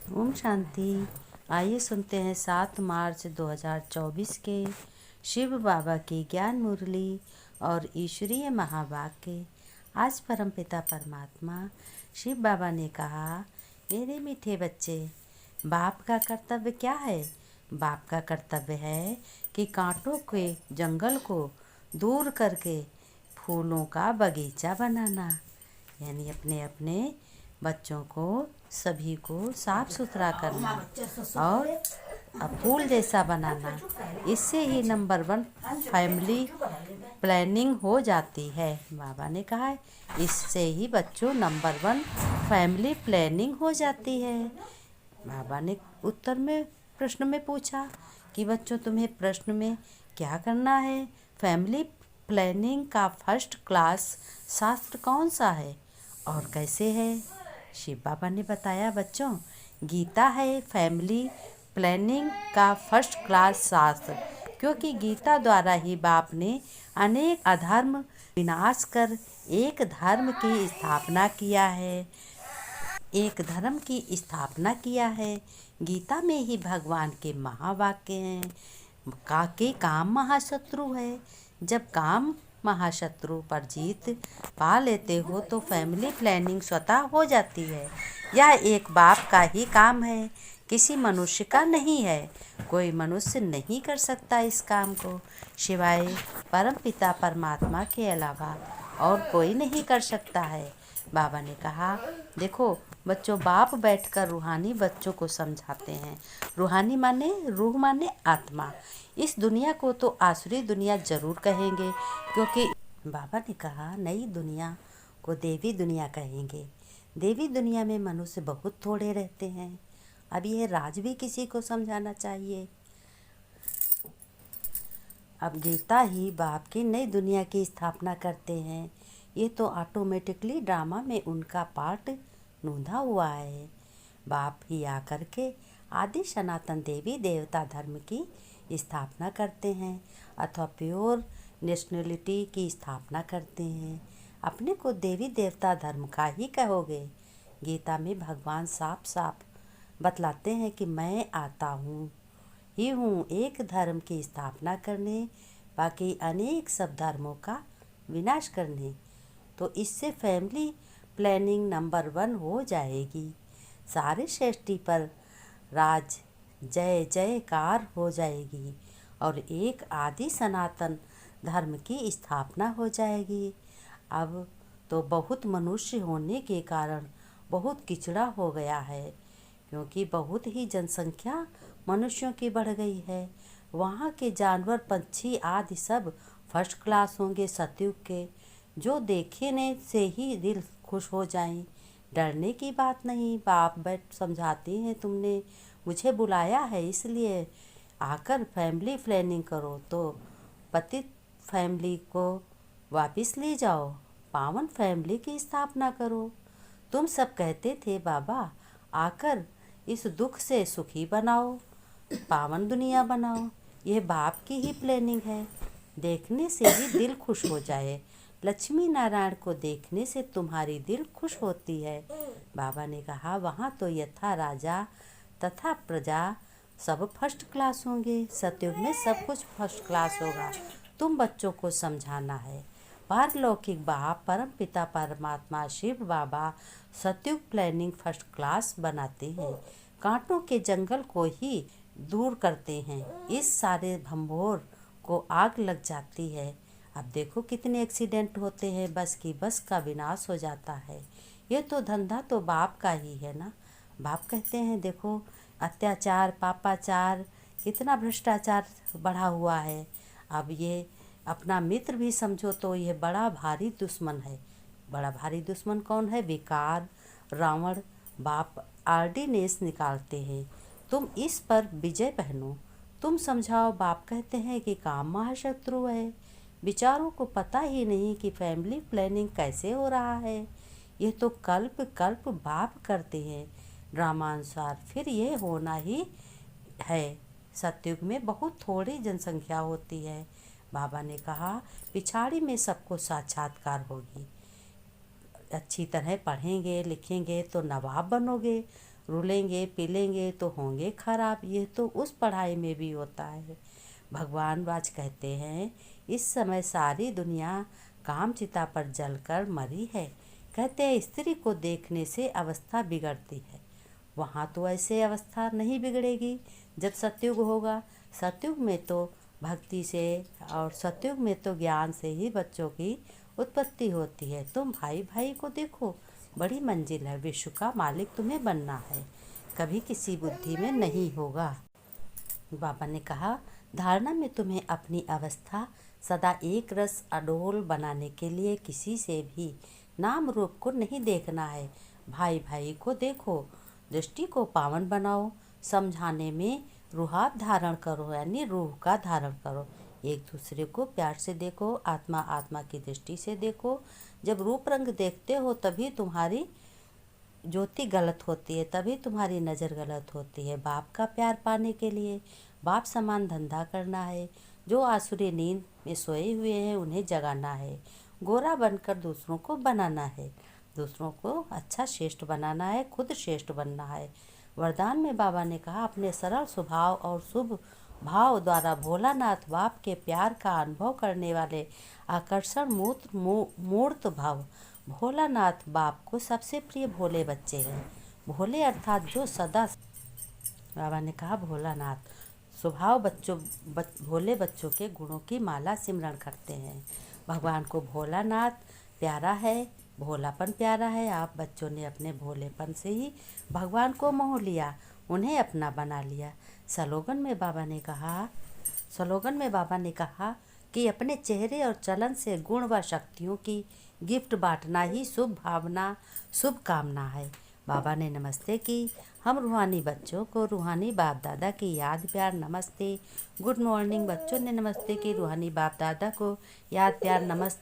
ओम शांति। आइए सुनते हैं 7 मार्च 2024 के शिव बाबा की ज्ञान मुरली और ईश्वरीय महावाक्य। आज परमपिता परमात्मा शिव बाबा ने कहा, मेरे मीठे बच्चे, बाप का कर्तव्य क्या है? बाप का कर्तव्य है कि कांटों के जंगल को दूर करके फूलों का बगीचा बनाना, यानी अपने अपने बच्चों को सभी को साफ सुथरा करना और फूल जैसा बनाना। इससे ही नंबर 1 फैमिली प्लानिंग हो जाती है। बाबा ने कहा है, इससे ही बच्चों नंबर 1 फैमिली प्लानिंग हो जाती है। बाबा ने उत्तर में प्रश्न में पूछा कि बच्चों, तुम्हें प्रश्न में क्या करना है? फैमिली प्लानिंग का फर्स्ट क्लास शास्त्र कौन सा है और कैसे है? शिव बाबा ने बताया, बच्चों, गीता है फैमिली प्लानिंग का फर्स्ट क्लास शास्त्र, क्योंकि गीता द्वारा ही बाप ने अनेक अधर्म विनाश कर एक धर्म की स्थापना किया है। एक धर्म की स्थापना किया है। गीता में ही भगवान के महावाक्य हैं के काम महाशत्रु है। जब काम महाशत्रु पर जीत पा लेते हो तो फैमिली प्लानिंग स्वतः हो जाती है। यह एक बाप का ही काम है, किसी मनुष्य का नहीं है। कोई मनुष्य नहीं कर सकता इस काम को, सिवाय परमपिता परमात्मा के अलावा और कोई नहीं कर सकता है। बाबा ने कहा, देखो बच्चों, बाप बैठकर रूहानी बच्चों को समझाते हैं। रूहानी माने रूह माने आत्मा। इस दुनिया को तो आसुरी दुनिया जरूर कहेंगे, क्योंकि बाबा ने कहा नई दुनिया को देवी दुनिया कहेंगे। देवी दुनिया में मनुष्य बहुत थोड़े रहते हैं। अब ये राज भी किसी को समझाना चाहिए। अब गीता ही बाप की नई दुनिया की स्थापना करते हैं। ये तो ऑटोमेटिकली ड्रामा में उनका पार्ट नोंधा हुआ है। बाप ही आकर के आदि सनातन देवी देवता धर्म की स्थापना करते हैं अथवा प्योर नेशनलिटी की स्थापना करते हैं। अपने को देवी देवता धर्म का ही कहोगे। गीता में भगवान साफ साफ बतलाते हैं कि मैं आता हूँ ही हूँ एक धर्म की स्थापना करने, बाकी अनेक सब धर्मों का विनाश करने। तो इससे फैमिली प्लानिंग नंबर 1 हो जाएगी। सारे सृष्टि पर राज जय जयकार हो जाएगी और एक आदि सनातन धर्म की स्थापना हो जाएगी। अब तो बहुत मनुष्य होने के कारण बहुत किचड़ा हो गया है, क्योंकि बहुत ही जनसंख्या मनुष्यों की बढ़ गई है। वहाँ के जानवर पंछी आदि सब फर्स्ट क्लास होंगे सतयुग के, जो देखने से ही दिल खुश हो जाएं। डरने की बात नहीं। बाप बैठ समझाती हैं, तुमने मुझे बुलाया है इसलिए आकर फैमिली प्लानिंग करो, तो पतित फैमिली को वापस ले जाओ, पावन फैमिली की स्थापना करो। तुम सब कहते थे बाबा आकर इस दुख से सुखी बनाओ, पावन दुनिया बनाओ। यह बाप की ही प्लानिंग है। देखने से ही दिल खुश हो जाए। लक्ष्मी नारायण को देखने से तुम्हारी दिल खुश होती है। बाबा ने कहा, वहाँ तो यथा राजा तथा प्रजा सब फर्स्ट क्लास होंगे। सतयुग में सब कुछ फर्स्ट क्लास होगा। तुम बच्चों को समझाना है। पारलौकिक बाप परम पिता परमात्मा शिव बाबा सतयुग प्लानिंग फर्स्ट क्लास बनाते हैं। कांटों के जंगल को ही दूर करते हैं। इस सारे भंभोर को आग लग जाती है। अब देखो कितने एक्सीडेंट होते हैं, बस की बस का विनाश हो जाता है। ये तो धंधा तो बाप का ही है ना। बाप कहते हैं, देखो अत्याचार पापाचार कितना भ्रष्टाचार बढ़ा हुआ है। अब ये अपना मित्र भी समझो तो ये बड़ा भारी दुश्मन है। बड़ा भारी दुश्मन कौन है? विकार, रावण। बाप आर्डिनेंस निकालते हैं, तुम इस पर विजय पहनो, तुम समझाओ। बाप कहते हैं कि काम महाशत्रु है। विचारों को पता ही नहीं कि फैमिली प्लानिंग कैसे हो रहा है। ये तो कल्प कल्प बाप करते हैं ड्रामानुसार, फिर ये होना ही है। सतयुग में बहुत थोड़ी जनसंख्या होती है। बाबा ने कहा, पिछाड़ी में सबको साक्षात्कार होगी। अच्छी तरह पढ़ेंगे लिखेंगे तो नवाब बनोगे, रुलेंगे पिलेंगे तो होंगे खराब। ये तो उस पढ़ाई में भी होता है। भगवान आज कहते हैं, इस समय सारी दुनिया कामचिता पर जलकर मरी है। कहते हैं स्त्री को देखने से अवस्था बिगड़ती है। वहाँ तो ऐसे अवस्था नहीं बिगड़ेगी जब सतयुग होगा। सतयुग में तो भक्ति से और सतयुग में तो ज्ञान से ही बच्चों की उत्पत्ति होती है। तुम भाई भाई को देखो, बड़ी मंजिल है, विश्व का मालिक तुम्हें बनना है, कभी किसी बुद्धि में नहीं होगा। बाबा ने कहा, धारणा में तुम्हें अपनी अवस्था सदा एक रस अडोल बनाने के लिए किसी से भी नाम रूप को नहीं देखना है। भाई भाई को देखो, दृष्टि को पावन बनाओ, समझाने में रूहाब धारण करो, यानी रूह का धारण करो। एक दूसरे को प्यार से देखो, आत्मा आत्मा की दृष्टि से देखो। जब रूप रंग देखते हो तभी तुम्हारी ज्योति गलत होती है, तभी तुम्हारी नज़र गलत होती है। बाप का प्यार पाने के लिए बाप समान धंधा करना है। जो आसुरी नींद में सोए हुए हैं उन्हें जगाना है। गोरा बनकर दूसरों को बनाना है, दूसरों को अच्छा श्रेष्ठ बनाना है, खुद श्रेष्ठ बनना है। वरदान में बाबा ने कहा, अपने सरल स्वभाव और शुभ भाव द्वारा भोलानाथ बाप के प्यार का अनुभव करने वाले आकर्षण मूर्त भाव भोलानाथ बाप को सबसे प्रिय भोले बच्चे हैं। भोले अर्थात जो सदा, बाबा ने कहा भोलानाथ स्वभाव भोले बच्चों के गुणों की माला सिमरण करते हैं। भगवान को भोलानाथ प्यारा है, भोलापन प्यारा है। आप बच्चों ने अपने भोलेपन से ही भगवान को मोह लिया, उन्हें अपना बना लिया। स्लोगन में बाबा ने कहा कि अपने चेहरे और चलन से गुण व शक्तियों की गिफ्ट बांटना ही शुभ भावना शुभ कामना है। बाबा ने नमस्ते की। हम रूहानी बच्चों को रूहानी बाप दादा की याद प्यार नमस्ते। गुड मॉर्निंग बच्चों ने नमस्ते की, रूहानी बाप दादा को याद प्यार नमस्ते।